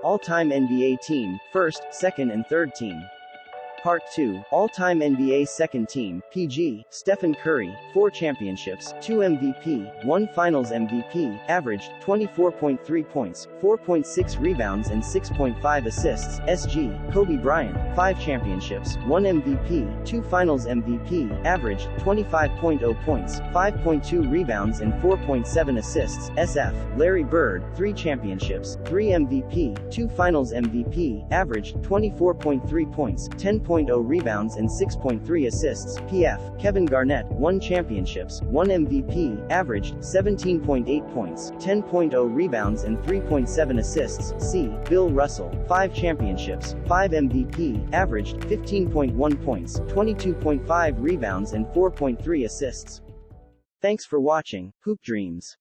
All-time NBA team, first, second and third team. Part 2, All-Time NBA Second Team, PG, Stephen Curry, 4 championships, 2 MVP, 1 Finals MVP, averaged 24.3 points, 4.6 rebounds and 6.5 assists, SG, Kobe Bryant, 5 championships, 1 MVP, 2 Finals MVP, averaged 25.0 points, 5.2 rebounds and 4.7 assists, SF, Larry Bird, 3 championships, 3 MVP, 2 Finals MVP, averaged 24.3 points, 10.0 rebounds and 6.3 assists, PF, Kevin Garnett, 1 championships, 1 MVP, averaged 17.8 points, 10.0 rebounds and 3.7 assists, C, Bill Russell, 5 championships, 5 MVP, averaged 15.1 points, 22.5 rebounds and 4.3 assists. Thanks for watching, Hoop Dreams.